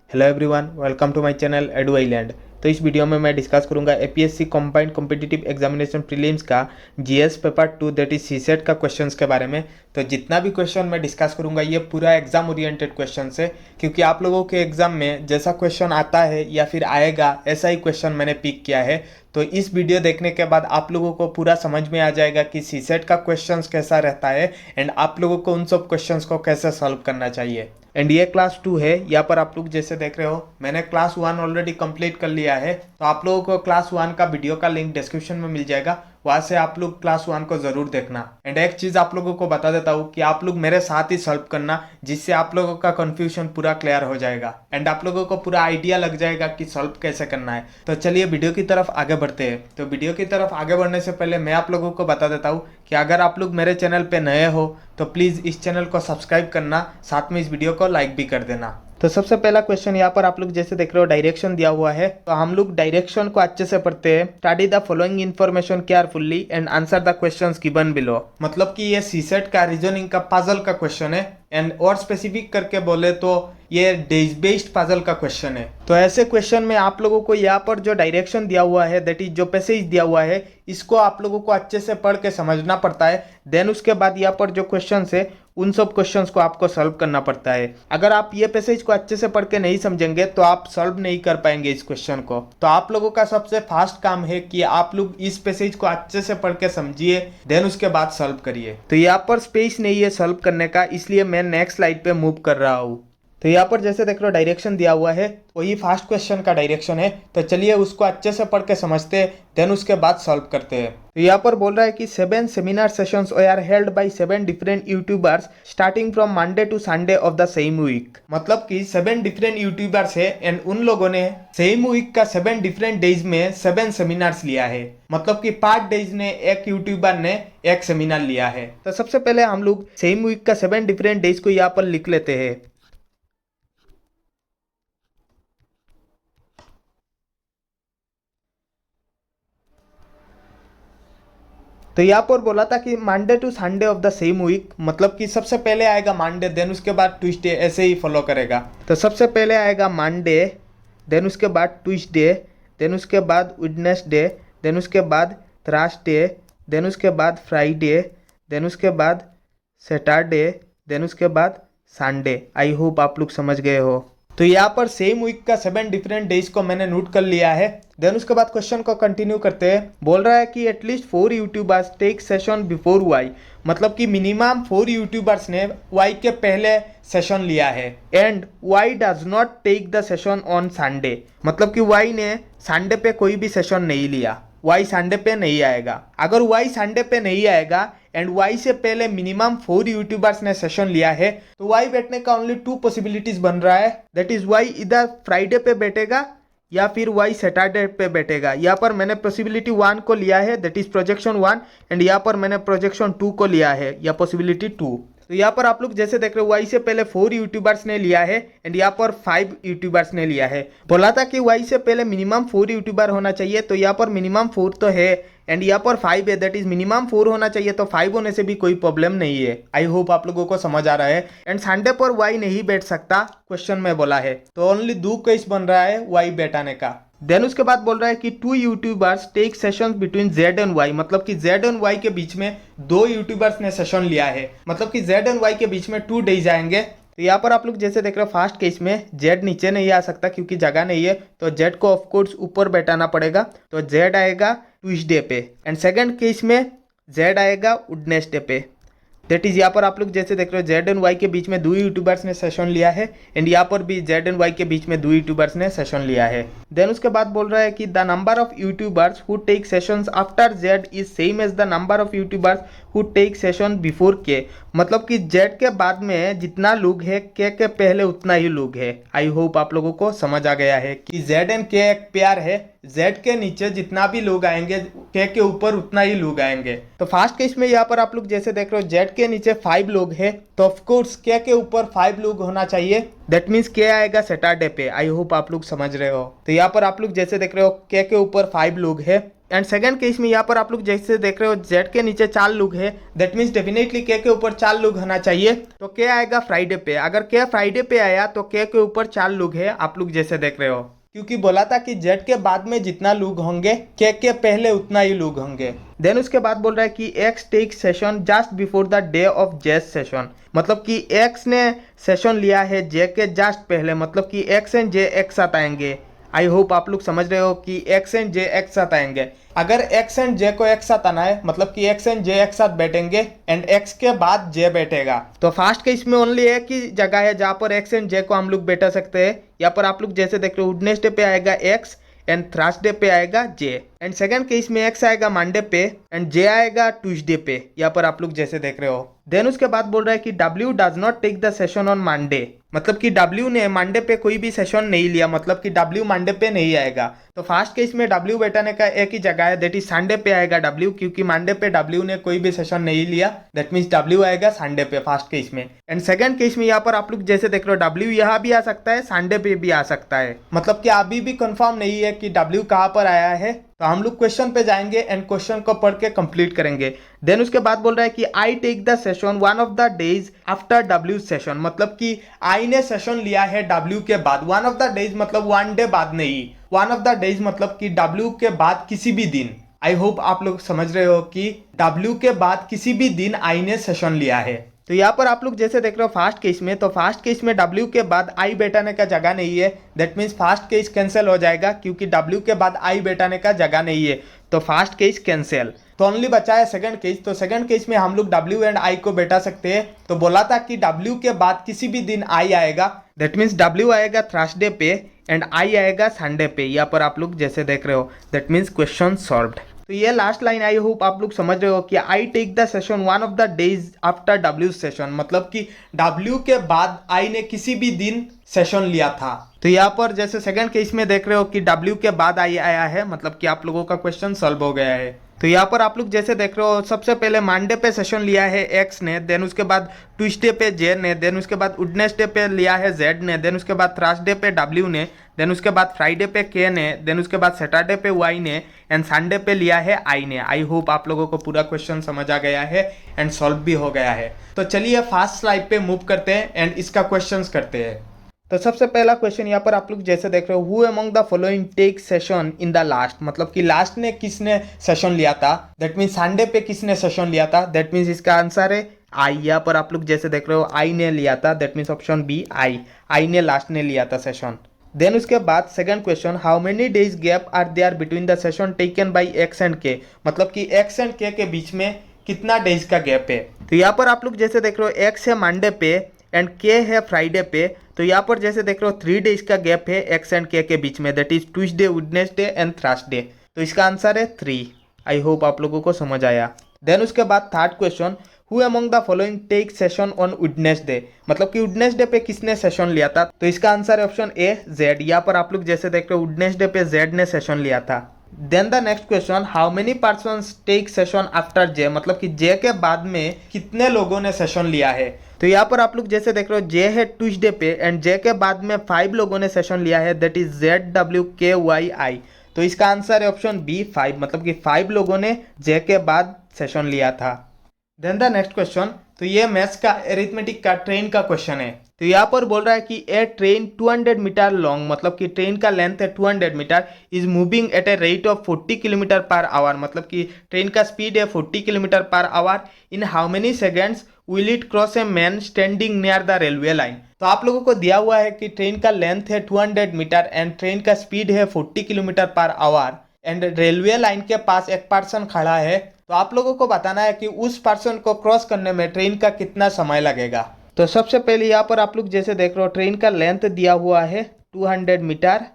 Hello everyone, welcome to my channel Edu Island. तो इस video में मैं डिस्कस करूंगा APSC combined competitive examination prelims का GS paper 2 that is CSAT का क्वेश्चंस के बारे में। तो जितना भी क्वेश्चन मैं डिस्कस करूंगा ये पूरा एग्जाम ओरिएंटेड क्वेश्चन है, क्योंकि आप लोगों के एग्जाम में जैसा क्वेश्चन आता है या फिर आएगा ऐसा ही क्वेश्चन मैंने पिक किया है। तो इस वीडियो देखने के बाद आप लोगों को पूरा समझ में आ जाएगा कि सीसेट का क्वेश्चंस कैसा रहता है एंड आप लोगों को उन सब क्वेश्चंस को कैसे सॉल्व करना चाहिए। एंड ये क्लास 2 है, यहाँ पर आप लोग जैसे देख रहे हो मैंने क्लास 1 ऑलरेडी कंप्लीट कर लिया है। तो आप लोगों को क्लास 1 का वीडियो का लिंक डिस्क्रिप्शन में मिल जाएगा, वहां से आप लोग क्लास 1 को जरूर देखना। एंड एक चीज आप लोगों को बता देता हूँ कि आप लोग मेरे साथ ही सॉल्व करना, जिससे आप लोगों का कंफ्यूजन पूरा क्लियर हो जाएगा एंड आप लोगों को पूरा आइडिया लग जाएगा कि सॉल्व कैसे करना है। तो चलिए वीडियो की तरफ आगे बढ़ते हैं। तो वीडियो की तरफ आगे बढ़ने से पहले मैं आप लोगों को बता देता हूँ कि अगर आप लोग मेरे चैनल पे नए हो तो प्लीज़ इस चैनल को सब्सक्राइब करना, साथ में इस वीडियो को लाइक भी कर देना। तो सबसे पहला क्वेश्चन यहाँ पर आप लोग जैसे देख रहे हो डायरेक्शन दिया हुआ है, तो हम लोग डायरेक्शन को अच्छे से पढ़ते हैं। Study the following information carefully and answer the questions given below. मतलब कि ये सीसेट का रीजनिंग का पजल का क्वेश्चन है एंड और स्पेसिफिक करके बोले तो ये डेज बेस्ड पजल का क्वेश्चन है। तो ऐसे क्वेश्चन में आप लोगों को यहाँ पर जो डायरेक्शन दिया हुआ है, दैट इज जो पैसेज दिया हुआ है, इसको आप लोगों को अच्छे से पढ़ के समझना पड़ता है। देन उसके बाद यहाँ पर जो क्वेश्चन है उन सब क्वेश्चंस को आपको सॉल्व करना पड़ता है। अगर आप ये पैसेज को अच्छे से पढ़ के नहीं समझेंगे तो आप सॉल्व नहीं कर पाएंगे इस क्वेश्चन को। तो आप लोगों का सबसे फास्ट काम है कि आप लोग इस पैसेज को अच्छे से पढ़ के समझिए, देन उसके बाद सॉल्व करिए। तो यहाँ पर स्पेस नहीं है सॉल्व करने का, इसलिए मैं नेक्स्ट स्लाइड पे मूव कर रहा हूँ। तो यहाँ पर जैसे देख रहे हो डायरेक्शन दिया हुआ है, वही फास्ट क्वेश्चन का डायरेक्शन है। तो चलिए उसको अच्छे से पढ़ के समझते हैं, देन उसके बाद सॉल्व करते हैं। तो यहाँ पर बोल रहा है कि 7 seminar sessions are held by 7 different YouTubers starting from Monday to Sunday of the same week. मतलब कि 7 डिफरेंट यूट्यूबर्स है एंड उन लोगों ने सेम वीक का 7 डिफरेंट डेज में 7 सेमिनार्स लिया है। मतलब कि 5 डेज ने एक यूट्यूबर ने एक सेमिनार लिया है। तो सबसे पहले हम लोग सेम वीक का 7 डिफरेंट डेज को यहाँ पर लिख लेते हैं। तो यहाँ पर बोला था कि Monday to Sunday of the same week, मतलब कि सबसे पहले आएगा मंडे, देन उसके बाद ट्यूसडे, ऐसे ही फॉलो करेगा। तो सबसे पहले आएगा मंडे, देन उसके बाद ट्यूसडे, देन उसके बाद वेडनेसडे, देन उसके बाद थर्सडे, देन उसके बाद फ्राइडे, देन उसके बाद सैटरडे, देन उसके बाद संडे। आई होप आप लोग समझ गए हो। तो यहाँ पर सेम वीक का 7 डिफरेंट डेज को मैंने नोट कर लिया है। देन उसके बाद क्वेश्चन को कंटिन्यू करते हैं। बोल रहा है कि at least 4 YouTubers take session before Y. मतलब कि मिनिमम 4 यूट्यूबर्स ने वाई के पहले सेशन लिया है and Y does not take the session on Sunday. मतलब कि वाई ने संडे पे कोई भी सेशन नहीं लिया, वाई संडे पे नहीं आएगा। अगर वाई संडे पे नहीं आएगा एंड वाई से पहले मिनिमम 4 यूट्यूबर्स ने सेशन लिया है, तो वाई बैठने का ओनली 2 पॉसिबिलिटीज बन रहा है। दैट इज वाई इधर फ्राइडे पे बैठेगा या फिर वाई सैटरडे पे बैठेगा। यहाँ पर मैंने पॉसिबिलिटी 1 को लिया है, दैट इज प्रोजेक्शन 1, एंड यहाँ पर मैंने प्रोजेक्शन 2 को लिया है, या पॉसिबिलिटी 2। तो यहाँ पर आप लोग जैसे देख रहे हो वाई से पहले 4 यूट्यूबर्स ने लिया है एंड यहाँ पर 5 यूट्यूबर्स ने लिया है। बोला था कि वाई से पहले मिनिमम 4 यूट्यूबर होना चाहिए, तो यहाँ पर मिनिमम 4 तो है एंड यहाँ पर 5 है, दैट इज मिनिमम 4 होना चाहिए, तो 5 होने से भी कोई प्रॉब्लम नहीं है। आई होप आप लोगों को समझ आ रहा है। एंड संडे पर वाई नहीं बैठ सकता क्वेश्चन में बोला है, तो ओनली 2 केस बन रहा है वाई बैठाने का। देन उसके बाद बोल रहा है कि 2 YouTubers take session between Z and Y. मतलब कि जेड एंड वाई के बीच में 2 यूट्यूबर्स ने सेशन लिया है। मतलब कि जेड एंड वाई के बीच में 2 डेज आएंगे। तो यहाँ पर आप लोग जैसे देख रहे हो फर्स्ट केस में जेड नीचे नहीं आ सकता क्योंकि जगह नहीं है, तो जेड को ऑफकोर्स ऊपर बैठाना पड़ेगा, तो जेड आएगा ट्यूसडे पे। एंड सेकंड केस में जेड आएगा वेडनेसडे पे। दैट इज यहाँ पर आप लोग जैसे देख रहे हो जेड एंड वाई के बीच में 2 यूट्यूबर्स ने सेशन लिया है एंड यहाँ पर भी जेड एंड वाई के बीच में 2 यूट्यूबर्स ने सेशन लिया है। देन उसके बाद बोल रहा है कि the number of YouTubers who take sessions after Z is same as the number of YouTubers who take session before K. मतलब कि जेड के बाद में जितना लोग है के पहले उतना ही लोग है। आई होप आप लोगों को समझ आ गया है कि जेड एंड के एक पेयर है, जेड के नीचे जितना भी लोग आएंगे के ऊपर उतना ही लोग आएंगे। तो फर्स्ट केस में यहाँ पर आप लोग जैसे देख रहे हो जेड के नीचे 5 लोग हैं, तो ऑफकोर्स के ऊपर 5 लोग होना चाहिए। दैट मीन्स के आएगा सैटरडे पे। आई होप आप लोग समझ रहे हो। तो यहाँ पर आप लोग जैसे देख रहे हो के ऊपर 5 लोग हैं एंड सेकंड केस में यहाँ पर आप लोग जैसे देख रहे हो जेड के नीचे 4 लोग है, दैट मीन्स डेफिनेटली के ऊपर 4 लोग होना चाहिए। तो के आएगा फ्राइडे पे, अगर के फ्राइडे पे आया तो के ऊपर 4 लोग है, आप लोग जैसे देख रहे हो, क्योंकि बोला था कि जेड के बाद में जितना लोग होंगे के पहले उतना ही लोग होंगे। देन उसके बाद बोल रहा है कि X take session just before the day of J's session, मतलब कि एक्स ने सेशन लिया है जे के जस्ट पहले, मतलब कि एक्स एंड जे एक साथ आएंगे। आई होप आप लोग समझ रहे हो कि एक्स एंड जे एक साथ आएंगे। अगर एक्स एंड जे को एक साथ आना है मतलब कि एक्स एंड जे एक साथ बैठेंगे एंड एक्स के बाद जे बैठेगा, तो फास्ट केस में ओनली एक ही जगह है जहां पर एक्स एंड जे को हम लोग बैठा सकते हैं। यहाँ पर आप लोग जैसे देख रहे हो वेडनेसडे पे आएगा एक्स एंड थर्सडे पे आएगा जे, एंड सेकंड केस में एक्स आएगा मंडे पे एंड जे आएगा ट्यूसडे पे, यहाँ पर आप लोग जैसे देख रहे हो। देन उसके बाद बोल रहा है कि W does not take the session on Monday, मतलब कि डब्ल्यू ने मंडे पे कोई भी सेशन नहीं लिया, मतलब कि डब्ल्यू मंडे पे नहीं आएगा। तो फर्स्ट केस में डब्ल्यू बैठाने का एक ही जगह है, दैट इज संडे पे आएगा डब्ल्यू, क्योंकि मंडे पे डब्ल्यू ने कोई भी सेशन नहीं लिया, दैट मीन्स डब्ल्यू आएगा संडे पे फर्स्ट केस में। एंड सेकंड केस में यहाँ पर आप लोग जैसे देख रहे हो डब्ल्यू यहाँ भी आ सकता है, संडे पे भी आ सकता है, मतलब कि अभी भी कंफर्म नहीं है कि डब्ल्यू कहाँ पर आया है। तो हम लोग क्वेश्चन पे जाएंगे एंड क्वेश्चन को पढ़ के कंप्लीट करेंगे। देन उसके बाद बोल रहा है कि I take the session one of the days after W session, मतलब कि आई ने सेशन लिया है डब्ल्यू के बाद। वन ऑफ द डेज मतलब 1 डे बाद नहीं, वन ऑफ द डेज मतलब कि डब्ल्यू के बाद किसी भी दिन। आई होप आप लोग समझ रहे हो कि डब्ल्यू के बाद किसी भी दिन आई ने सेशन लिया है। तो यहाँ पर आप लोग जैसे देख रहे हो फास्ट केस में, तो फास्ट केस में डब्ल्यू के बाद आई बैठाने का जगह नहीं है, that means fast case cancel हो जाएगा, क्योंकि डब्ल्यू के बाद आई बैठाने का जगह नहीं है, तो फास्ट केस कैंसिल। तो ओनली बचा है सेकंड केस। तो सेकंड केस में हम लोग डब्ल्यू एंड आई को बैठा सकते हैं। तो बोला था कि डब्ल्यू के बाद किसी भी दिन आई आएगा, दैट मीन्स डब्ल्यू आएगा थर्सडे पे एंड आई आएगा संडे पे, यहाँ पर आप लोग जैसे देख रहे हो, दैट मीन्स क्वेश्चन सॉल्व्ड। तो ये लास्ट लाइन आई होप आप लोग समझ रहे हो कि I take the session one of the days after W session, मतलब कि डब्ल्यू के बाद आई ने किसी भी दिन सेशन लिया था। तो यहाँ पर जैसे सेकंड केस में देख रहे हो कि डब्ल्यू के बाद आई आया है, मतलब कि आप लोगों का क्वेश्चन सॉल्व हो गया है। तो यहाँ पर आप लोग जैसे देख रहे हो सबसे पहले मंडे पे सेशन लिया है एक्स ने, देन उसके बाद ट्यूसडे पे जे ने, देन उसके बाद वेडनेसडे पे लिया है जेड ने, देन उसके बाद थर्सडे पे डब्ल्यू ने, देन उसके बाद फ्राइडे पे के ने, देन उसके बाद सैटरडे पे वाई ने एंड संडे पे लिया है आई ने। आई होप आप लोगों को पूरा क्वेश्चन समझ आ गया है एंड सॉल्व भी हो गया है। तो चलिए फास्ट स्लाइड पे मूव करते हैं एंड इसका क्वेश्चन करते हैं। तो सबसे पहला क्वेश्चन यहाँ पर आप लोग जैसे देख रहे हो, who among the following take session in the last, मतलब कि लास्ट ने किसने सेशन लिया था, दैट मीन्स संडे पे किसने सेशन लिया था, दैट मीन्स इसका आंसर है आई। यहाँ पर आप लोग जैसे देख रहे हो आई ने लिया था, that means option B I ने लास्ट ने लिया था सेशन। देन उसके बाद second question, how many days gap are there between the session taken by X and K, मतलब कि एक्स एंड के बीच में कितना डेज का गैप है। तो यहाँ पर आप लोग जैसे देख रहे हो एक्स है मंडे पे एंड के है फ्राइडे पे, तो यहाँ पर जैसे देख रहे हो 3 डेज का गैप है एक्स एंड के बीच में, that is Tuesday Wednesday and Thursday. तो इसका आंसर है 3। आई होप आप लोगों को समझ आया। देन उसके बाद third question, who among the following take session on Wednesday, मतलब कि वेडनेसडे पे किसने सेशन लिया था, तो इसका आंसर है ऑप्शन ए जेड। यहाँ पर आप लोग जैसे देख रहे हो वेडनेसडे पे जेड ने सेशन लिया था। Then the next question, how many persons take session after J, मतलब कि जे के बाद में कितने लोगों ने सेशन लिया है। तो यहाँ पर आप लोग जैसे देख रहे हो जे है ट्यूसडे पे एंड जे के बाद में 5 लोगों ने सेशन लिया है, दैट इज जेड डब्ल्यू के वाई आई। तो इसका आंसर है ऑप्शन बी 5, मतलब कि 5 लोगों ने जे के बाद सेशन लिया था। देन द नेक्स्ट क्वेश्चन, तो ये मैथ्स का एरिथमेटिक का ट्रेन का क्वेश्चन है। तो यहाँ पर बोल रहा है कि ए ट्रेन 200 मीटर लॉन्ग, मतलब कि ट्रेन का लेंथ है 200 metre, is moving at a rate of 40 kilometre per hour, मतलब कि ट्रेन का स्पीड है 40 kilometre per hour. In how many seconds will it cross a man standing near the railway line. तो आप लोगों को दिया हुआ है कि ट्रेन का लेंथ है 200 मीटर एंड ट्रेन का स्पीड है 40 kilometre per our and railway line के पास एक पर्सन खड़ा है। तो आप लोगों को बताना है कि उस पर्सन को क्रॉस करने में ट्रेन का कितना समय लगेगा। तो सबसे पहले यहाँ पर आप लोग जैसे देख रहे हो ट्रेन का लेंथ दिया हुआ है 200 मीटर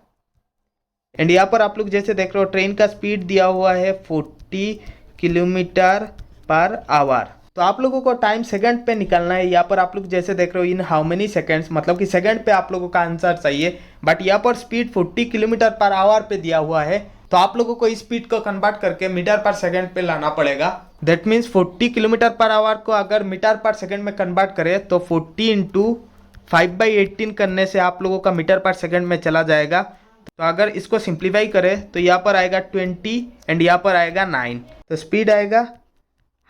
एंड यहाँ पर आप लोग जैसे देख रहे हो ट्रेन का स्पीड दिया हुआ है 40 किलोमीटर पर आवर। तो आप लोगों को टाइम सेकंड पे निकालना है। यहाँ पर आप लोग जैसे देख रहे हो इन हाउ मेनी सेकंड्स, मतलब कि सेकंड पे आप लोगों का आंसर चाहिए, बट यहाँ पर स्पीड 40 किलोमीटर पर आवर पे दिया हुआ है, तो आप लोगों को इस स्पीड को कन्वर्ट करके मीटर पर सेकंड पे लाना पड़ेगा। That means 40 kilometre per our को अगर मीटर पर सेकंड में कन्वर्ट करें तो 40 × 5/18 करने से आप लोगों का मीटर पर सेकंड में चला जाएगा। तो अगर इसको सिंप्लीफाई करें तो यहाँ पर आएगा 20 एंड यहाँ पर आएगा 9। तो स्पीड आएगा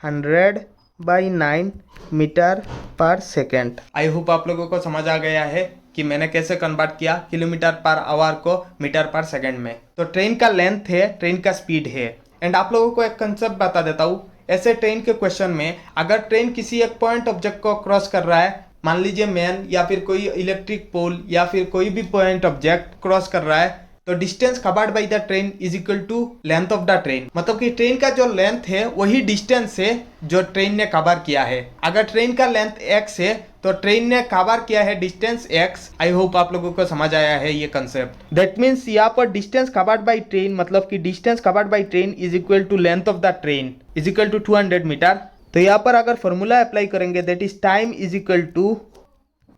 100/9 मीटर पर सेकेंड। आई होप आप लोगों को समझ आ गया है कि मैंने कैसे कन्वर्ट किया किलोमीटर पर आवर को मीटर पर सेकेंड में। तो ट्रेन का लेंथ है, ट्रेन का स्पीड है। एंड आप लोगों को एक कंसेप्ट बता देता हूँ। ऐसे ट्रेन के क्वेश्चन में अगर ट्रेन किसी एक पॉइंट ऑब्जेक्ट को क्रॉस कर रहा है, मान लीजिए मैन या फिर कोई इलेक्ट्रिक पोल या फिर कोई भी पॉइंट ऑब्जेक्ट क्रॉस कर रहा है, तो distance covered by the train is equal to length of the train. मतलब कि ट्रेन का जो लेंथ है वही डिस्टेंस है जो ट्रेन ने कवर किया है। अगर ट्रेन का लेंथ x है तो ट्रेन ने कवर किया है डिस्टेंस x। आई होप आप लोगों को समझ आया है ये कंसेप्ट। दैट मीन्स यहाँ पर डिस्टेंस कवर्ड बाय ट्रेन मतलब कि distance covered by train is equal to length of the train is equal to 200 metre. तो यहाँ पर अगर फॉर्मूला अप्लाई करेंगे that is time is equal to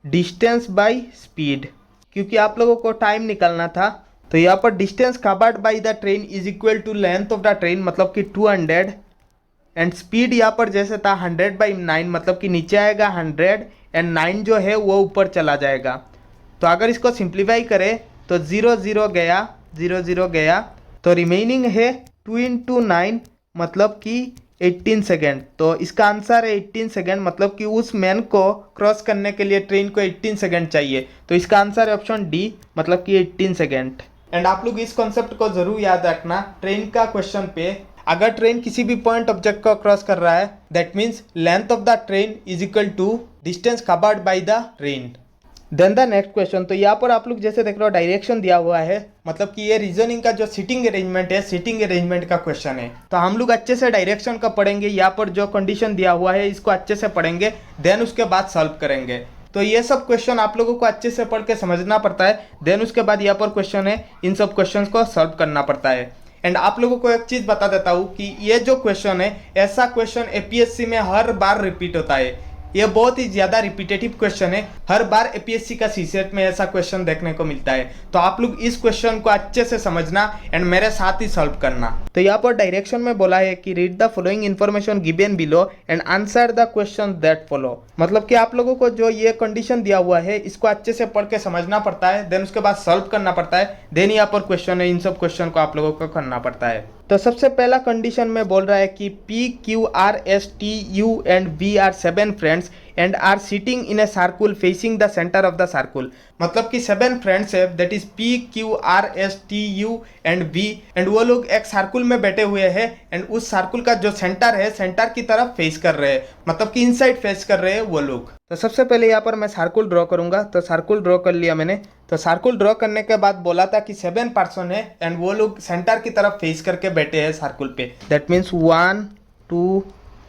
distance by speed, क्योंकि आप लोगों को टाइम निकालना था। तो यहाँ पर distance covered by the train is equal to length of the train मतलब कि 200 एंड स्पीड यहाँ पर जैसे था 100/9 मतलब कि नीचे आएगा 100 एंड 9 जो है वो ऊपर चला जाएगा। तो अगर इसको सिंप्लीफाई करें तो 0 0 गया तो रिमेनिंग है 2 × 9 मतलब कि 18 सेकेंड। तो इसका आंसर है 18 सेकेंड मतलब कि उस मैन को क्रॉस करने के लिए ट्रेन को 18 सेकेंड चाहिए। तो इसका आंसर है ऑप्शन डी मतलब कि 18 सेकेंड। एंड आप लोग इस कॉन्सेप्ट को जरूर याद रखना ट्रेन का क्वेश्चन पे। अगर ट्रेन किसी भी पॉइंट ऑब्जेक्ट को क्रॉस कर रहा है that means length of the train is equal to distance covered by the train. Then the next question. तो यहाँ पर आप लोग जैसे देख रहे हो डायरेक्शन दिया हुआ है, मतलब कि ये रीजनिंग का जो सीटिंग अरेंजमेंट है, सीटिंग अरेंजमेंट का क्वेश्चन है। तो हम लोग अच्छे से डायरेक्शन का पढ़ेंगे, यहाँ पर जो कंडीशन दिया हुआ है इसको अच्छे से पढ़ेंगे, देन उसके बाद सॉल्व करेंगे। तो ये सब क्वेश्चन आप लोगों को अच्छे से पढ़ के समझना पड़ता है, देन उसके बाद यहाँ पर क्वेश्चन है, इन सब क्वेश्चन को सॉल्व करना पड़ता है। एंड आप लोगों को एक चीज़ बता देता हूँ कि ये जो क्वेश्चन है ऐसा क्वेश्चन एपीएससी में हर बार रिपीट होता है। ये बहुत ही ज़्यादा रिपीटेटिव क्वेश्चन है, हर बार एपीएससी का सीसेट में ऐसा क्वेश्चन देखने को मिलता है। तो आप लोग इस क्वेश्चन को अच्छे से समझना एंड मेरे साथ ही सॉल्व करना। तो यहाँ पर डायरेक्शन में बोला है कि read the following information given below and answer the question that follow. मतलब कि आप लोगों को जो ये कंडीशन दिया हुआ है इसको अच्छे से पढ़ के समझना पड़ता है, देन उसके बाद सॉल्व करना पड़ता है, देन यहाँ पर क्वेश्चन है, इन सब क्वेश्चन को आप लोगों को करना पड़ता है। तो सबसे पहला कंडीशन में बोल रहा है कि P, Q, R, S, T, U and V are 7 friends and are sitting in a circle facing the center of the circle। मतलब कि 7 फ्रेंड्स है that is P, Q, R, S, T, U and V and वो लोग एक circle में बैठे हुए हैं एंड उस सर्कुल का जो सेंटर है सेंटर की तरफ फेस कर रहे हैं, मतलब कि इनसाइड फेस कर रहे हैं वो लोग। तो सबसे पहले यहाँ पर मैं सर्कुल ड्रॉ करूंगा। तो सर्कुल ड्रॉ कर लिया मैंने। तो सर्कुल ड्रॉ करने के बाद बोला था कि 7 पर्सन है एंड वो लोग सेंटर की तरफ फेस करके बैठे हैं सर्कुल पे। That means 1 2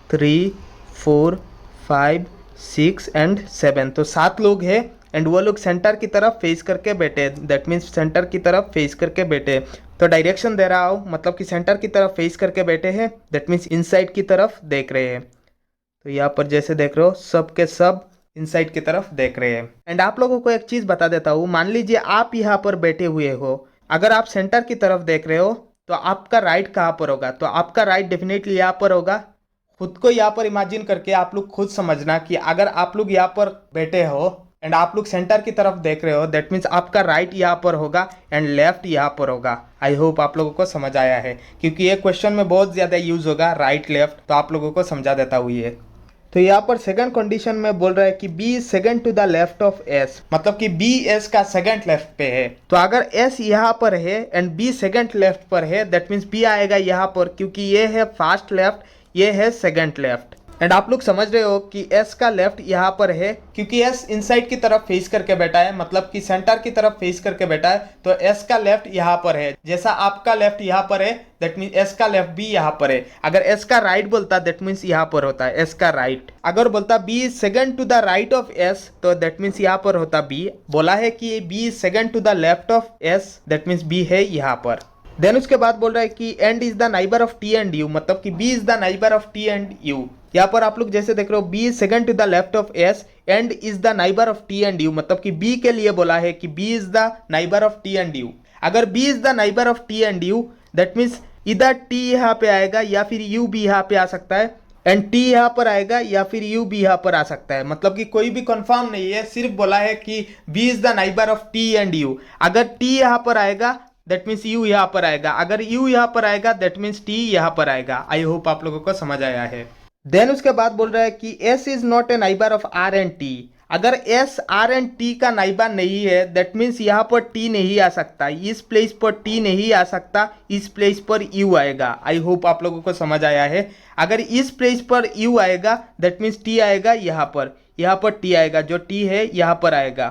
3 4 5 6 and 7। तो 7 लोग हैं एंड वो लोग सेंटर की तरफ फेस करके बैठे। दैट मीन्स सेंटर की तरफ फेस करके बैठे। तो डायरेक्शन दे रहा हूँ, मतलब कि सेंटर की तरफ फेस करके बैठे हैं, दैट मीन्स इनसाइड की तरफ देख रहे हैं। तो यहाँ पर जैसे देख रहे हो सब के सब इनसाइड की तरफ देख रहे हैं। एंड आप लोगों को एक चीज़ बता देता हूँ, मान लीजिए आप यहाँ पर बैठे हुए हो, अगर आप सेंटर की तरफ देख रहे हो तो आपका राइट कहाँ पर होगा? तो आपका राइट डेफिनेटली यहाँ पर होगा। खुद को यहाँ पर इमेजिन करके आप लोग खुद समझना कि अगर आप लोग यहाँ पर बैठे हो एंड आप लोग सेंटर की तरफ देख रहे हो दैट मीन्स आपका राइट यहाँ पर होगा एंड लेफ्ट यहाँ पर होगा। आई होप आप लोगों को समझ आया है, क्योंकि ये क्वेश्चन में बहुत ज़्यादा यूज होगा राइट लेफ्ट, तो आप लोगों को समझा देता हूँ ये। तो यहाँ पर सेकंड कंडीशन में बोल रहा है कि B second to the left of S, मतलब कि बी एस का सेकंड लेफ्ट पे है। तो अगर एस यहाँ पर है एंड बी सेकंड लेफ्ट पर है दैट मीन्स बी आएगा यहाँ पर, क्योंकि ये है फर्स्ट लेफ्ट, ये है सेकंड लेफ्ट। एंड आप लोग समझ रहे हो कि एस का लेफ्ट यहाँ पर है, क्योंकि एस इनसाइड की तरफ फेस करके बैठा है, मतलब कि सेंटर की तरफ फेस करके बैठा है। तो एस का लेफ्ट यहाँ पर है, जैसा आपका लेफ्ट यहाँ पर है दैट मीन्स एस का लेफ्ट भी यहाँ पर है। अगर एस का राइट बोलता दैट मीन्स यहाँ पर होता है एस का राइट। अगर बोलता B second to the right of S तो दैट मीन्स यहाँ पर होता बी। बोला है कि B second to the left of S that means B है यहाँ पर। देन उसके बाद बोल रहा है कि and is the neighbour of T and U, मतलब कि B is the neighbour of T and U. यहाँ पर आप लोग जैसे देख रहे हो B second to the left of S and is the neighbour of T and U, मतलब कि बी के लिए बोला है कि B is the neighbour of T and U. अगर B is the neighbour of T and U that means इधर T यहाँ पे आएगा या फिर यू भी यहाँ पे आ सकता है, एंड टी यहाँ पर आएगा या फिर यू भी यहाँ पर आ सकता है। मतलब कि कोई भी कंफर्म नहीं है, सिर्फ बोला है कि B is the neighbour of T and U. अगर टी यहाँ पर आएगा दैट मीन्स यू यहाँ पर आएगा, अगर यू यहाँ पर आएगा दैट मीन्स टी यहाँ पर आएगा। आई होप आप लोगों को समझ आया है। देन उसके बाद बोल रहा है कि S is not a neighbour of R and T. अगर एस आर एंड टी का नाइबर नहीं है दैट मीन्स यहाँ पर टी नहीं आ सकता, इस प्लेस पर टी नहीं आ सकता, इस प्लेस पर यू आएगा। आई होप आप लोगों को समझ आया है। अगर इस प्लेस पर यू आएगा दैट मीन्स टी आएगा यहाँ पर टी आएगा, जो टी है यहाँ पर आएगा।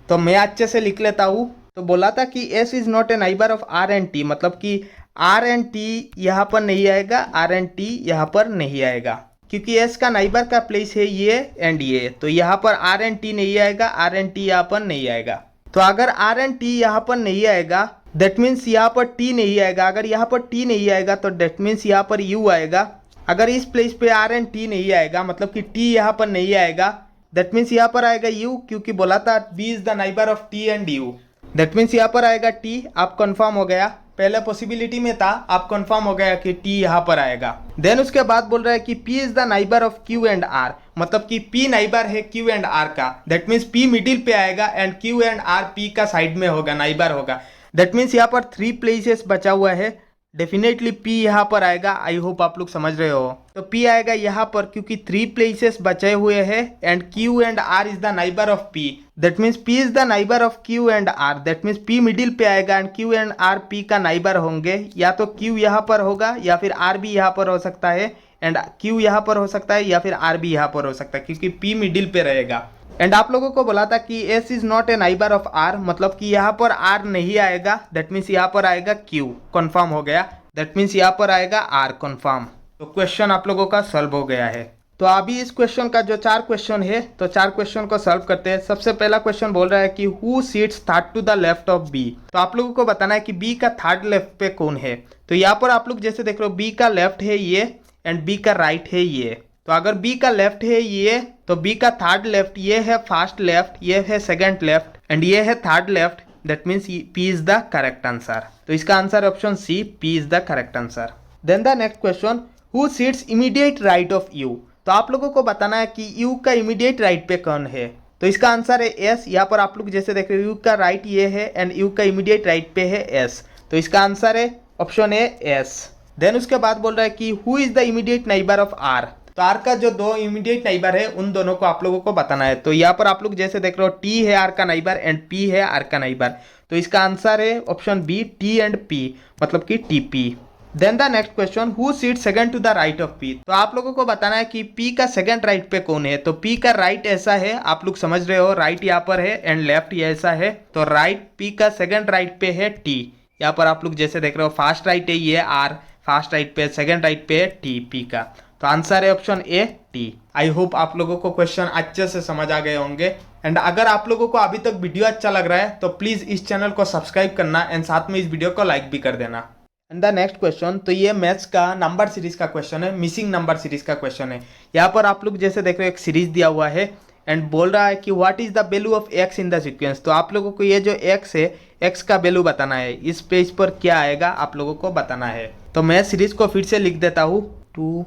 तो मैं अच्छे से लिख लेता हूँ। तो बोला था कि S is not a neighbour of R and T, मतलब कि आर एंड टी यहाँ पर नहीं आएगा, आर एंड टी यहाँ पर नहीं आएगा, क्योंकि एस का नाइबर का प्लेस है ये एंड ये। तो यहाँ पर आर एंड टी नहीं आएगा, आर एंड टी यहाँ पर नहीं आएगा। तो अगर आर एंड टी यहाँ पर नहीं आएगा दैट मीन्स यहाँ पर टी नहीं आएगा। अगर यहाँ पर टी नहीं आएगा तो दैट मीन्स यहाँ पर यू आएगा। अगर इस प्लेस पे आर एंड टी नहीं आएगा, मतलब कि टी यहाँ पर नहीं आएगा, दैट मीन्स यहाँ पर आएगा यू, क्योंकि बोला था B is the neighbour of T and U. That means यहाँ पर आएगा टी। आप कंफर्म हो गया, पहले पॉसिबिलिटी में था, आप कंफर्म हो गया कि टी यहाँ पर आएगा। देन उसके बाद बोल रहा है कि P is the neighbour of Q and R, मतलब कि P नाइबर है Q एंड R का। दैट मीन्स P मिडिल पे आएगा and Q and R P का साइड में होगा, नाइबर होगा। दैट मीन्स यहाँ पर 3 प्लेसेस बचा हुआ है, डेफिनेटली P यहाँ पर आएगा। आई होप आप लोग समझ रहे हो। तो P आएगा यहाँ पर क्योंकि 3 प्लेसेस बचे हुए हैं and Q and R is the neighbour of P। That means P is the neighbour of Q and R। That means P middle पे आएगा and Q and R P का नाइबर होंगे। या तो Q यहाँ पर होगा या फिर R भी यहाँ पर हो सकता है, एंड Q यहाँ पर हो सकता है या फिर R भी यहाँ पर हो सकता है, क्योंकि P मिडिल पे रहेगा। एंड आप लोगों को बोला था कि S is not a neighbour of R, मतलब कि यहाँ पर R नहीं आएगा। दैट मीन्स यहाँ पर आएगा Q, कंफर्म हो गया। दैट मीन्स यहाँ पर आएगा R, कंफर्म। तो क्वेश्चन आप लोगों का सॉल्व हो गया है। तो अभी इस क्वेश्चन का जो 4 क्वेश्चन है, तो 4 क्वेश्चन को सॉल्व करते हैं। सबसे पहला क्वेश्चन बोल रहा है कि who sits third to the left of B. तो आप लोगों को बताना है कि बी का थर्ड लेफ्ट पे कौन है। तो यहाँ पर आप लोग जैसे देख रहे हो, बी का लेफ्ट है ये एंड बी का राइट है ये। तो अगर बी का लेफ्ट है ये, तो बी का थर्ड लेफ्ट ये है फर्स्ट लेफ्ट, ये है सेकंड लेफ्ट एंड ये है third left. That means P is the correct answer. तो इसका answer option C, P is the correct answer. Then the next question, who sits immediate right of U. तो आप लोगों को बताना है कि यू का इमीडिएट राइट पे कौन है। तो इसका आंसर है एस। यहाँ पर आप लोग जैसे देख रहे हो, यू का राइट ये है एंड यू का इमीडिएट राइट पे है एस। तो इसका आंसर है ऑप्शन ए, एस। देन उसके बाद बोल रहा है कि who is the immediate neighbour of R. तो आर का जो 2 इमीडिएट नाइबर है उन दोनों को आप लोगों को बताना है। तो यहाँ पर आप लोग जैसे देख रहे हो, टी है आर का नाइबर एंड पी है आर का नाइबर। तो इसका आंसर है option B, T and P, मतलब कि T P. Then the next question, who sit second to the right of P. तो आप लोगों को बताना है कि पी का सेकंड राइट पे कौन है। तो पी का राइट ऐसा है, आप लोग समझ रहे हो, राइट यहाँ पर है एंड लेफ्ट ये ऐसा है। तो राइट पी का सेकंड राइट पे है टी। यहाँ पर आप लोग जैसे देख रहे हो, फर्स्ट राइट है ये आर, फर्स्ट राइट पे, सेकंड राइट पे है टी, पी का। तो आंसर है option A, T. I hope आप लोगों को क्वेश्चन अच्छे से समझ आ गए होंगे। एंड अगर आप लोगों को अभी तक वीडियो अच्छा लग रहा है तो प्लीज इस चैनल को सब्सक्राइब करना एंड साथ में इस वीडियो को लाइक भी कर देना। एंड द नेक्स्ट क्वेश्चन, तो ये मैथ्स का नंबर सीरीज का क्वेश्चन है, मिसिंग नंबर सीरीज का क्वेश्चन है। यहाँ पर आप लोग जैसे देख रहे हो, एक सीरीज दिया हुआ है एंड बोल रहा है कि what is the value of x in the sequence. तो आप लोगों को ये जो एक्स है, एक्स का वैल्यू बताना है, इस पेज पर क्या आएगा आप लोगों को बताना है। तो मैं सीरीज को फिर से लिख देता हूँ, 2,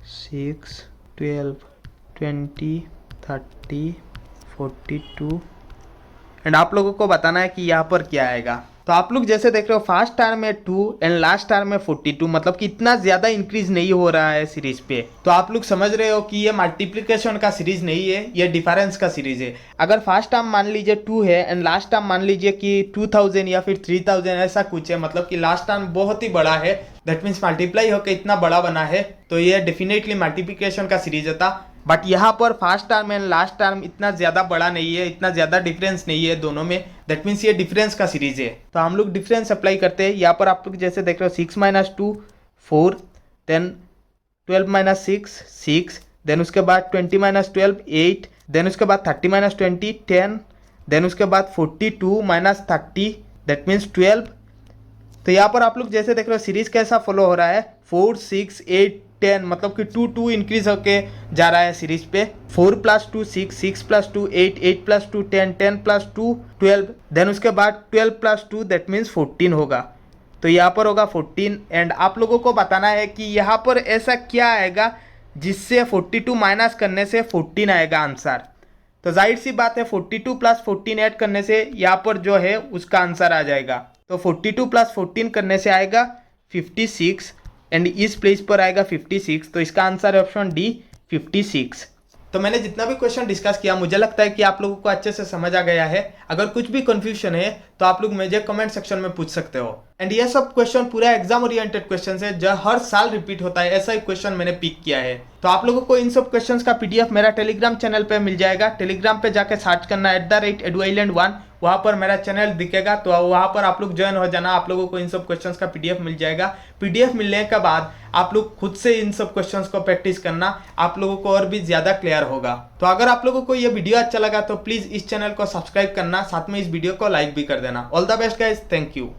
6, 12, 20, 30, 42 एंड आप लोगों को बताना है कि यहाँ पर क्या आएगा। तो आप लोग जैसे देख रहे हो, फर्स्ट टर्म में 2 एंड लास्ट टर्म में 42, मतलब कि इतना ज़्यादा इंक्रीज नहीं हो रहा है सीरीज पे। तो आप लोग समझ रहे हो कि ये मल्टीप्लिकेशन का सीरीज नहीं है, ये डिफरेंस का सीरीज है। अगर फर्स्ट टर्म मान लीजिए 2 है एंड लास्ट टर्म मान लीजिए कि 2000 या फिर 3000 ऐसा कुछ है, मतलब कि लास्ट टर्म बहुत ही बड़ा है, दैट मीन्स मल्टीप्लाई होकर इतना बड़ा बना है, तो ये डेफिनेटली मल्टीप्लिकेशन का सीरीज होता। बट यहाँ पर first term and last term इतना ज़्यादा बड़ा नहीं है, इतना ज़्यादा डिफरेंस नहीं है दोनों में, दैट मीन्स ये डिफरेंस का सीरीज है। तो हम लोग डिफरेंस अप्लाई करते हैं। यहाँ पर आप लोग जैसे देख रहे हो, 6 - 2 4, देन 12 - 6 6, देन उसके बाद 20 - 12 8, देन उसके बाद 30 - 20 10, देन उसके बाद 42 - 30 दैट मीन्स 12। तो यहाँ पर आप लोग जैसे देख रहे हो, सीरीज कैसा फॉलो हो रहा है, 4 6 8 10, मतलब कि 2 2 इंक्रीज होके जा रहा है सीरीज पे। 4 + 2 6, 6 + 2 8, 8 + 2 10, 10 + 2 12, देन उसके बाद 12 + 2 दैट मीन्स 14 होगा। तो यहाँ पर होगा 14 एंड आप लोगों को बताना है कि यहाँ पर ऐसा क्या आएगा जिससे 42 माइनस करने से 14 आएगा आंसर। तो जाहिर सी बात है 42 प्लस 14 ऐड करने से यहाँ पर जो है उसका आंसर आ जाएगा। तो 42 प्लस 14 करने से आएगा 56 एंड इस प्लेस पर आएगा 56। तो इसका आंसर है ऑप्शन डी 56। तो मैंने जितना भी क्वेश्चन डिस्कस किया मुझे लगता है कि आप लोगों को अच्छे से समझ आ गया है। अगर कुछ भी कंफ्यूजन है तो आप लोग मुझे कमेंट सेक्शन में पूछ सकते हो। एंड ये सब क्वेश्चन पूरा एग्जाम ओरिएंटेड क्वेश्चन है जो हर साल रिपीट होता है, ऐसा ही क्वेश्चन मैंने पिक किया है। तो आप लोगों को इन सब क्वेश्चंस का पीडीएफ मेरा टेलीग्राम चैनल पे मिल जाएगा। टेलीग्राम पे जाके सर्च करना @eduisland1, वहां पर मेरा चैनल दिखेगा। तो वहां पर आप लोग ज्वाइन हो जाना, आप लोगों को इन सब क्वेश्चंस का पीडीएफ मिल जाएगा। पीडीएफ मिलने के बाद आप लोग खुद से इन सब क्वेश्चंस को प्रैक्टिस करना, आप लोगों को और भी ज्यादा क्लियर होगा। तो अगर आप लोगों को ये वीडियो अच्छा लगा तो प्लीज इस चैनल को सब्सक्राइब करना, साथ में इस वीडियो को लाइक भी कर देना। All the best guys, thank you.